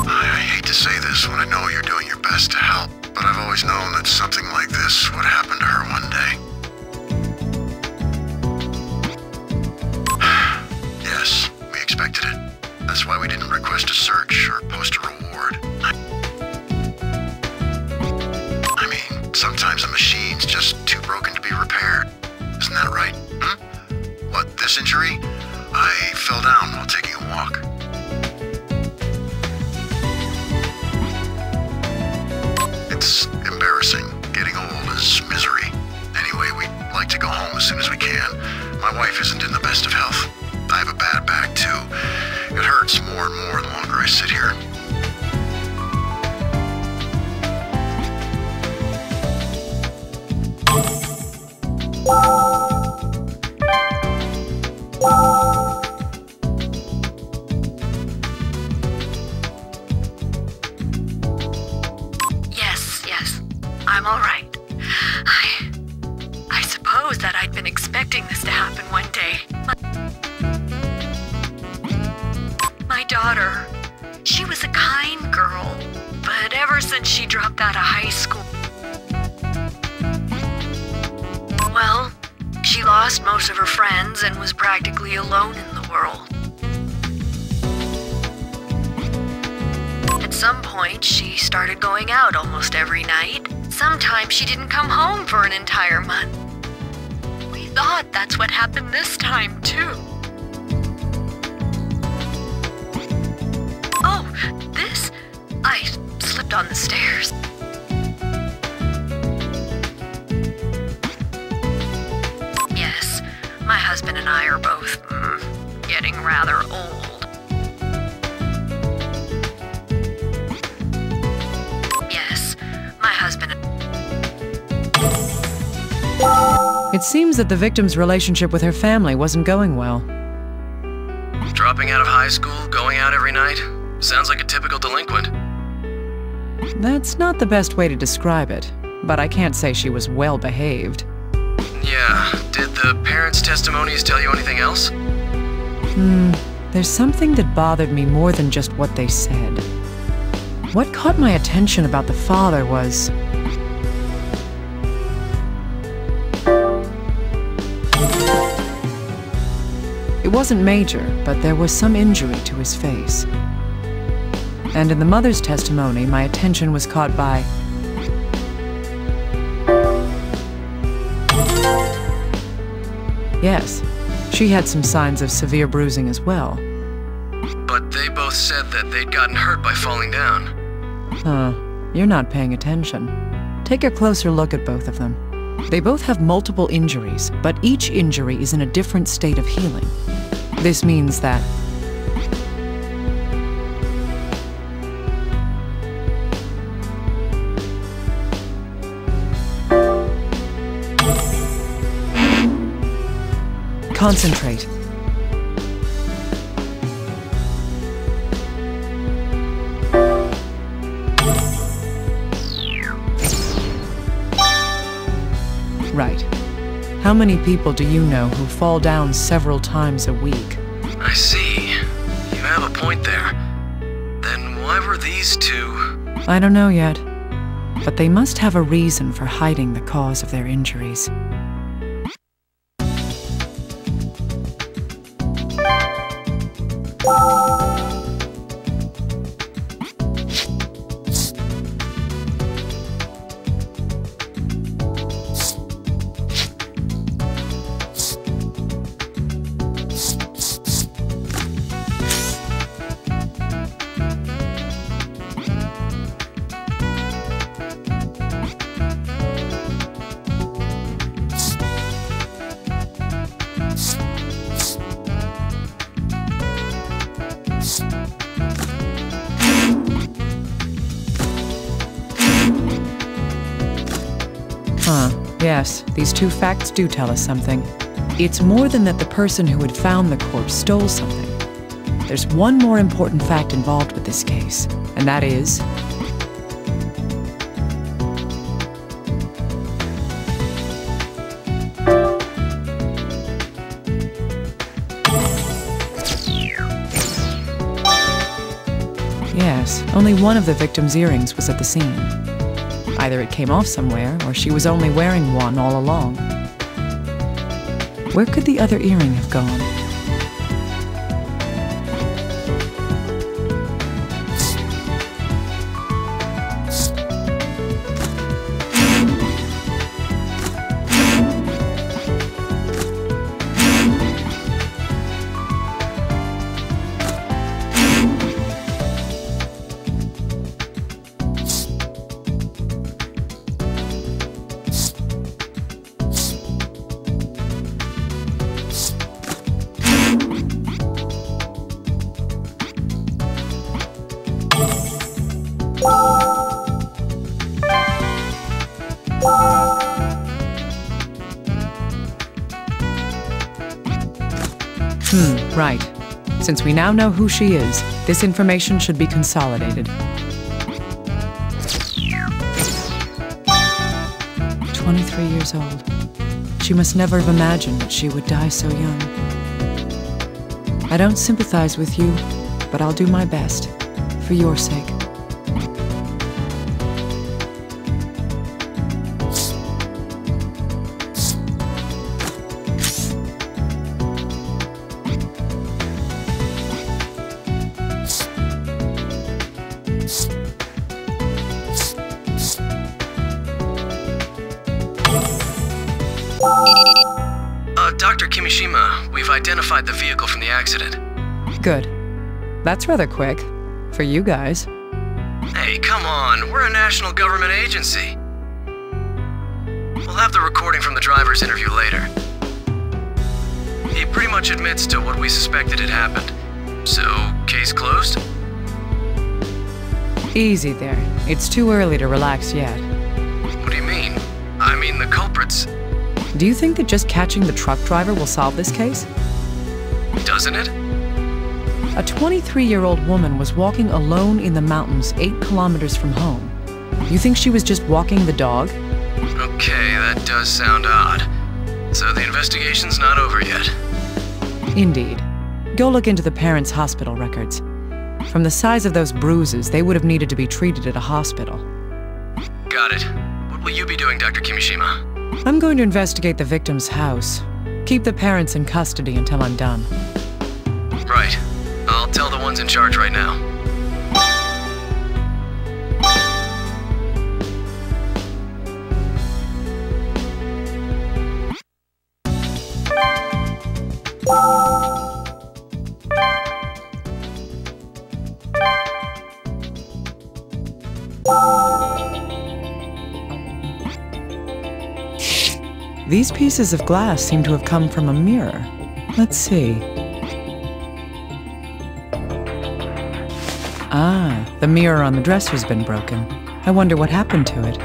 I hate to say this when I know you're doing your best to help, but I've always known that something like this would happen to her one day. Yes, we expected it. That's why we didn't request a search or post a reward. I mean, sometimes a machine's just too broken to be repaired. Isn't that right? What, this injury? I fell down while taking a walk. It's embarrassing. Getting old is misery. Anyway, we'd like to go home as soon as we can. My wife isn't in the best of health. I have a bad back, too. It hurts more and more the longer I sit here. Yes, I'm all right. I suppose that I'd been expecting this to happen one day. My daughter, she was a kind girl, but ever since she dropped out of high school, well, she lost most of her friends and was practically alone in the world. At some point, she started going out almost every night. Sometimes she didn't come home for an entire month. We thought that's what happened this time, too. Oh, this? I slipped on the stairs. Yes, my husband and I are both getting rather old. Yes, my husband. It seems that the victim's relationship with her family wasn't going well. Dropping out of high school, going out every night? Sounds like a typical delinquent. That's not the best way to describe it, but I can't say she was well behaved. Yeah, did the parents' testimonies tell you anything else? There's something that bothered me more than just what they said. What caught my attention about the father was... It wasn't major, but there was some injury to his face. And in the mother's testimony, my attention was caught by... Yes, she had some signs of severe bruising as well. But they both said that they'd gotten hurt by falling down. Huh, you're not paying attention. Take a closer look at both of them. They both have multiple injuries, but each injury is in a different state of healing. This means that... Concentrate. Right. How many people do you know who fall down several times a week? I see. You have a point there. Then why were these two... I don't know yet. But they must have a reason for hiding the cause of their injuries. Yes, these two facts do tell us something. It's more than that the person who had found the corpse stole something. There's one more important fact involved with this case, and that is... Only one of the victim's earrings was at the scene. Either it came off somewhere, or she was only wearing one all along. Where could the other earring have gone? Right. Since we now know who she is, this information should be consolidated. 23 years old. She must never have imagined that she would die so young. I don't sympathize with you, but I'll do my best, for your sake. Dr. Kimishima, we've identified the vehicle from the accident. Good. That's rather quick. For you guys. Hey, come on. We're a national government agency. We'll have the recording from the driver's interview later. He pretty much admits to what we suspected had happened. So, case closed? Easy there. It's too early to relax yet. What do you mean? I mean, the culprits. Do you think that just catching the truck driver will solve this case? Doesn't it? A 23-year-old woman was walking alone in the mountains 8 kilometers from home. You think she was just walking the dog? Okay, that does sound odd. So the investigation's not over yet. Indeed. Go look into the parents' hospital records. From the size of those bruises, they would have needed to be treated at a hospital. Got it. What will you be doing, Dr. Kimishima? I'm going to investigate the victim's house. Keep the parents in custody until I'm done. Right. I'll tell the ones in charge right now. These pieces of glass seem to have come from a mirror. Let's see. Ah, the mirror on the dresser's been broken. I wonder what happened to it.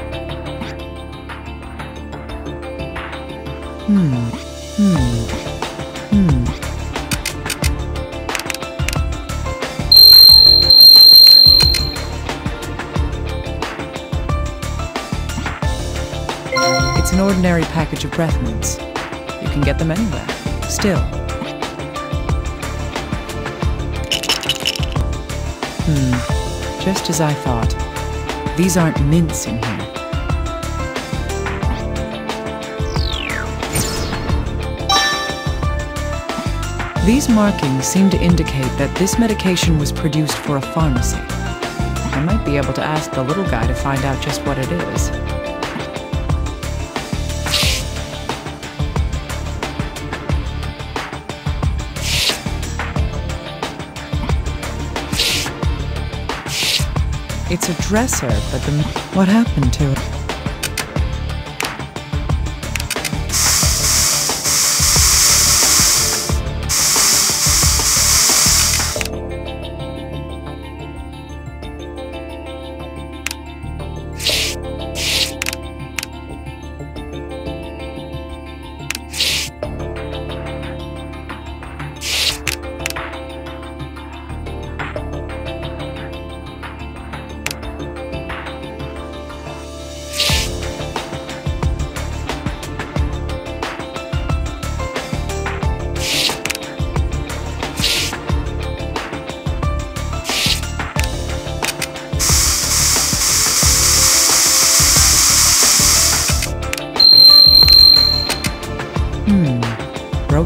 It's an ordinary package of breath mints. You can get them anywhere. Still. Just as I thought. These aren't mints in here. These markings seem to indicate that this medication was produced for a pharmacy. I might be able to ask the little guy to find out just what it is. It's a dresser, but what happened to it?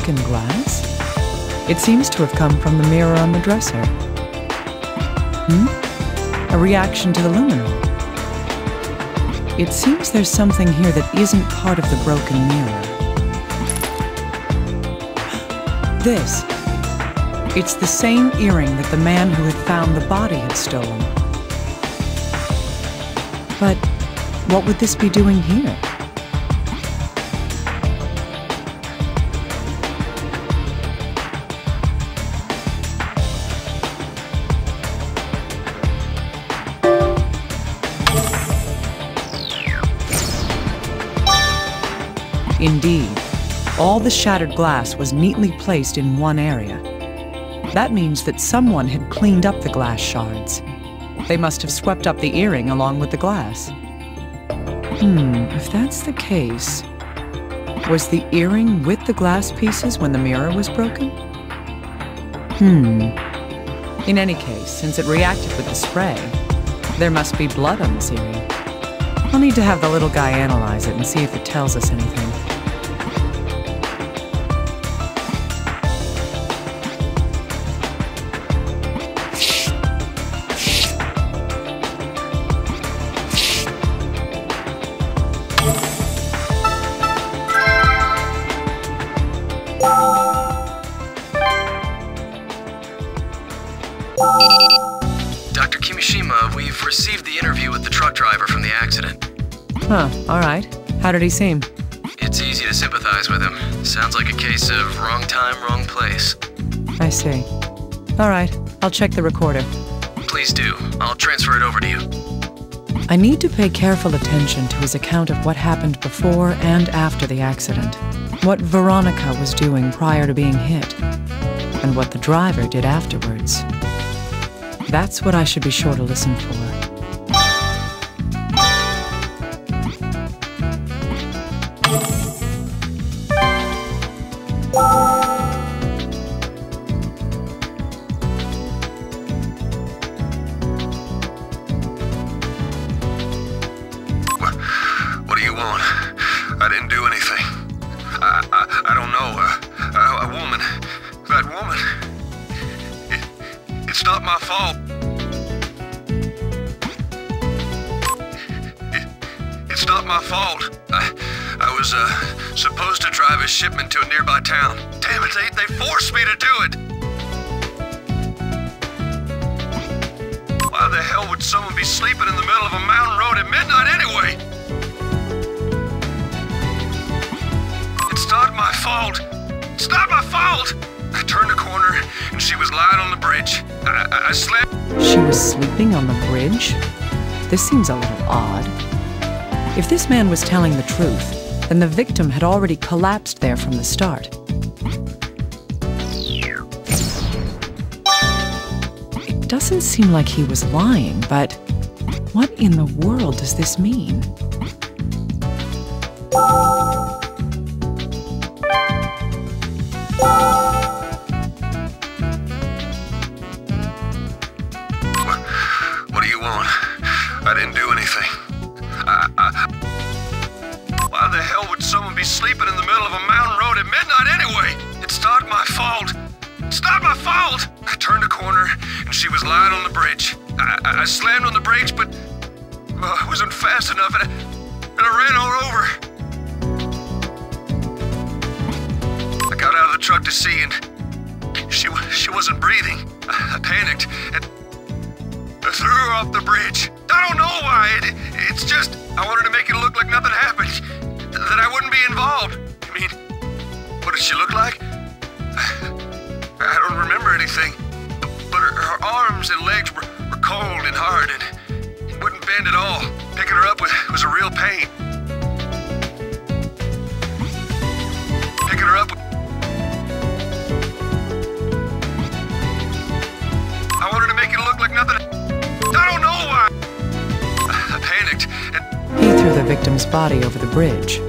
broken glass? It seems to have come from the mirror on the dresser. A reaction to the luminol. It seems there's something here that isn't part of the broken mirror. This. It's the same earring that the man who had found the body had stolen. But what would this be doing here? Indeed, all the shattered glass was neatly placed in one area. That means that someone had cleaned up the glass shards. They must have swept up the earring along with the glass. If that's the case, was the earring with the glass pieces when the mirror was broken? In any case, since it reacted with the spray, there must be blood on this earring. I'll need to have the little guy analyze it and see if it tells us anything. Dr. Kimishima, we've received the interview with the truck driver from the accident. All right. How did he seem? It's easy to sympathize with him. Sounds like a case of wrong time, wrong place. I see. All right. I'll check the recorder. Please do. I'll transfer it over to you. I need to pay careful attention to his account of what happened before and after the accident. What Veronica was doing prior to being hit. And what the driver did afterwards. That's what I should be sure to listen for. What do you want? I didn't do anything. I don't know. A woman. That woman. It's not my fault. It's not my fault. I was supposed to drive a shipment to a nearby town. Damn it, they forced me to do it. Why the hell would someone be sleeping in the middle of a mountain road at midnight anyway? It's not my fault. It's not my fault. I turned a corner and she was lying on the bridge. I slept. She was sleeping on the bridge? This seems a little odd. If this man was telling the truth, then the victim had already collapsed there from the start. It doesn't seem like he was lying, but what in the world does this mean? What do you want? I didn't do anything. Why the hell would someone be sleeping in the middle of a mountain road at midnight anyway? It's not my fault. It's not my fault. I turned a corner and she was lying on the bridge. I slammed on the brakes, but I wasn't fast enough and I ran her over. I got out of the truck to see and she wasn't breathing. I panicked and I threw her off the bridge. I don't know why. It's just I wanted to make it look like nothing happened. That I wouldn't be involved. I mean, what did she look like? I don't remember anything. But her arms and legs were cold and hard and wouldn't bend at all. Picking her up was a real pain. Picking her up. I wanted to make it look like nothing. I don't know why. I panicked and He threw the victim's body over the bridge.